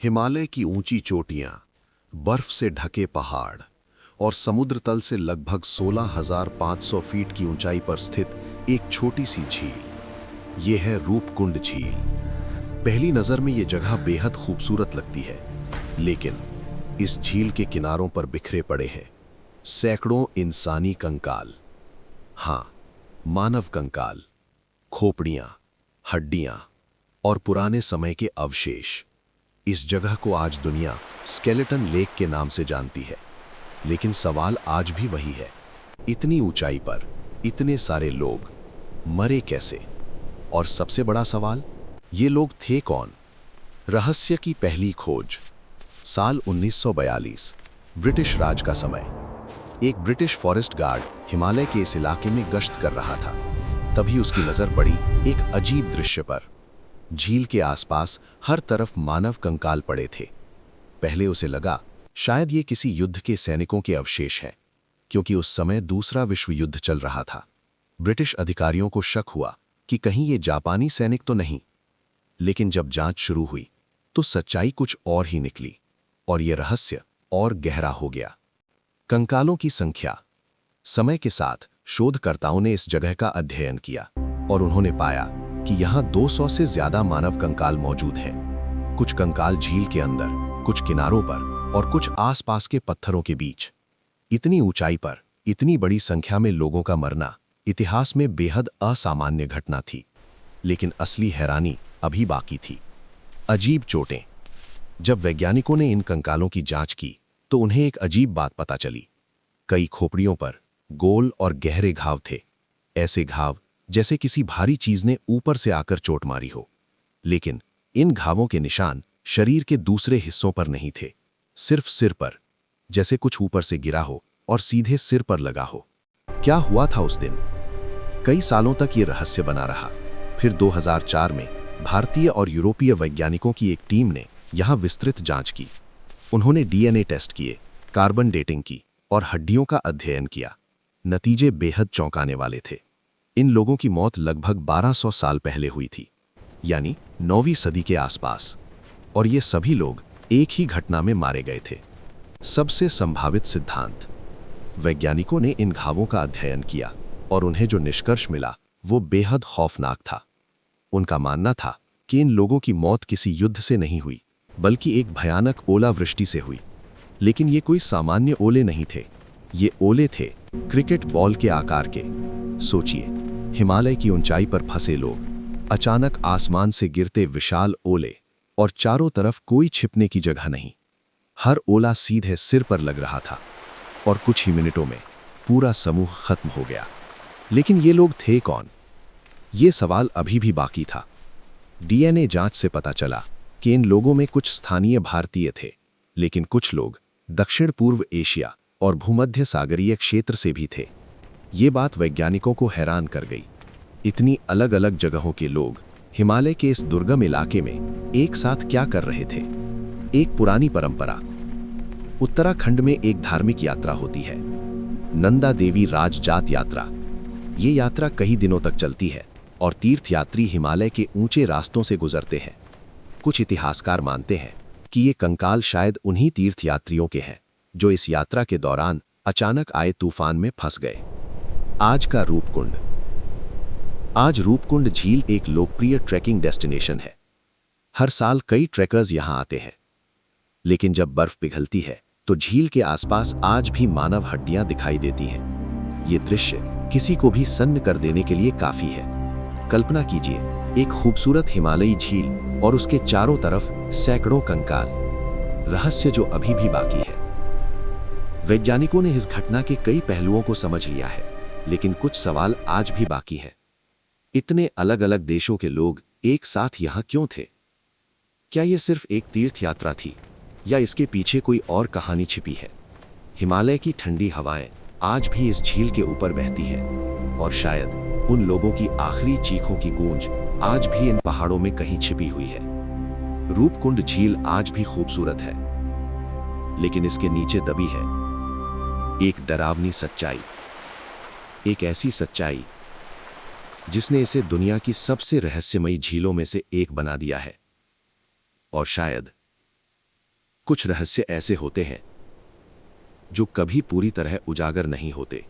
हिमालय की ऊंची चोटियां, बर्फ से ढके पहाड़ और समुद्र तल से लगभग 16,500 फीट की ऊंचाई पर स्थित एक छोटी सी झील। ये है रूपकुंड झील। पहली नजर में ये जगह बेहद खूबसूरत लगती है, लेकिन इस झील के किनारों पर बिखरे पड़े हैं सैकड़ों इंसानी कंकाल। हाँ, मानव कंकाल, खोपड़ियां, हड्डियां और पुराने समय के अवशेष। इस जगह को आज दुनिया स्केलेटन लेक के नाम से जानती है, लेकिन सवाल आज भी वही है, इतनी ऊंचाई पर इतने सारे लोग मरे कैसे? और सबसे बड़ा सवाल, ये लोग थे कौन? रहस्य की पहली खोज। साल 1942, ब्रिटिश राज का समय। एक ब्रिटिश फॉरेस्ट गार्ड हिमालय के इस इलाके में गश्त कर रहा था। तभी उसकी नजर पड़ी एक अजीब दृश्य पर। झील के आसपास हर तरफ मानव कंकाल पड़े थे। पहले उसे लगा शायद ये किसी युद्ध के सैनिकों के अवशेष हैं, क्योंकि उस समय दूसरा विश्व युद्ध चल रहा था। ब्रिटिश अधिकारियों को शक हुआ कि कहीं ये जापानी सैनिक तो नहीं। लेकिन जब जांच शुरू हुई तो सच्चाई कुछ और ही निकली, और ये रहस्य और गहरा हो गया। कंकालों की संख्या। समय के साथ शोधकर्ताओं ने इस जगह का अध्ययन किया और उन्होंने पाया कि यहाँ 200 से ज्यादा मानव कंकाल मौजूद हैं। कुछ कंकाल झील के अंदर, कुछ किनारों पर और कुछ आसपास के पत्थरों के बीच। इतनी ऊंचाई पर इतनी बड़ी संख्या में लोगों का मरना इतिहास में बेहद असामान्य घटना थी। लेकिन असली हैरानी अभी बाकी थी। अजीब चोटें। जब वैज्ञानिकों ने इन कंकालों की जांच की तो उन्हें एक अजीब बात पता चली। कई खोपड़ियों पर गोल और गहरे घाव थे, ऐसे घाव जैसे किसी भारी चीज ने ऊपर से आकर चोट मारी हो। लेकिन इन घावों के निशान शरीर के दूसरे हिस्सों पर नहीं थे, सिर्फ सिर पर, जैसे कुछ ऊपर से गिरा हो और सीधे सिर पर लगा हो। क्या हुआ था उस दिन? कई सालों तक ये रहस्य बना रहा। फिर 2004 में भारतीय और यूरोपीय वैज्ञानिकों की एक टीम ने यहां विस्तृत जांच की। उन्होंने डीएनए टेस्ट किए, कार्बन डेटिंग की और हड्डियों का अध्ययन किया। नतीजे बेहद चौंकाने वाले थे। इन लोगों की मौत लगभग 1200 साल पहले हुई थी, यानी 9वीं सदी के आसपास। और ये सभी लोग एक ही घटना में मारे गए थे। सबसे संभावित सिद्धांत। वैज्ञानिकों ने इन घावों का अध्ययन किया और उन्हें जो निष्कर्ष मिला वो बेहद खौफनाक था। उनका मानना था कि इन लोगों की मौत किसी युद्ध से नहीं हुई, बल्कि एक भयानक ओलावृष्टि से हुई। लेकिन ये कोई सामान्य ओले नहीं थे। ये ओले थे क्रिकेट बॉल के आकार के। सोचिए, हिमालय की ऊंचाई पर फंसे लोग, अचानक आसमान से गिरते विशाल ओले, और चारों तरफ कोई छिपने की जगह नहीं। हर ओला सीधे सिर पर लग रहा था, और कुछ ही मिनटों में पूरा समूह खत्म हो गया। लेकिन ये लोग थे कौन? ये सवाल अभी भी बाकी था। डीएनए जांच से पता चला कि इन लोगों में कुछ स्थानीय भारतीय थे, लेकिन कुछ लोग दक्षिण पूर्व एशिया और भूमध्य सागरीय क्षेत्र से भी थे। ये बात वैज्ञानिकों को हैरान कर गई। इतनी अलग अलग जगहों के लोग हिमालय के इस दुर्गम इलाके में एक साथ क्या कर रहे थे? एक पुरानी परंपरा। उत्तराखंड में एक धार्मिक यात्रा होती है, नंदा देवी राजजात यात्रा। ये यात्रा कई दिनों तक चलती है और तीर्थयात्री हिमालय के ऊंचे रास्तों से गुजरते हैं। कुछ इतिहासकार मानते हैं कि ये कंकाल शायद उन्हीं तीर्थयात्रियों के हैं जो इस यात्रा के दौरान अचानक आए तूफान में फंस गए। आज का रूपकुंड। आज रूपकुंड झील एक लोकप्रिय ट्रैकिंग डेस्टिनेशन है। हर साल कई ट्रैकर्स यहां आते हैं। लेकिन जब बर्फ पिघलती है तो झील के आसपास आज भी मानव हड्डियां दिखाई देती हैं। ये दृश्य किसी को भी सन्न कर देने के लिए काफी है। कल्पना कीजिए, एक खूबसूरत हिमालयी झील और उसके चारों तरफ सैकड़ों कंकाल। रहस्य जो अभी भी बाकी है। वैज्ञानिकों ने इस घटना के कई पहलुओं को समझ लिया है, लेकिन कुछ सवाल आज भी बाकी है। इतने अलग अलग देशों के लोग एक साथ यहाँ क्यों थे? क्या यह सिर्फ एक तीर्थ यात्रा थी, या इसके पीछे कोई और कहानी छिपी है? हिमालय की ठंडी हवाएं आज भी इस झील के ऊपर बहती है, और शायद उन लोगों की आखिरी चीखों की गूंज आज भी इन पहाड़ों में कहीं छिपी हुई है। रूपकुंड झील आज भी खूबसूरत है, लेकिन इसके नीचे दबी है एक डरावनी सच्चाई। एक ऐसी सच्चाई जिसने इसे दुनिया की सबसे रहस्यमयी झीलों में से एक बना दिया है। और शायद कुछ रहस्य ऐसे होते हैं जो कभी पूरी तरह उजागर नहीं होते।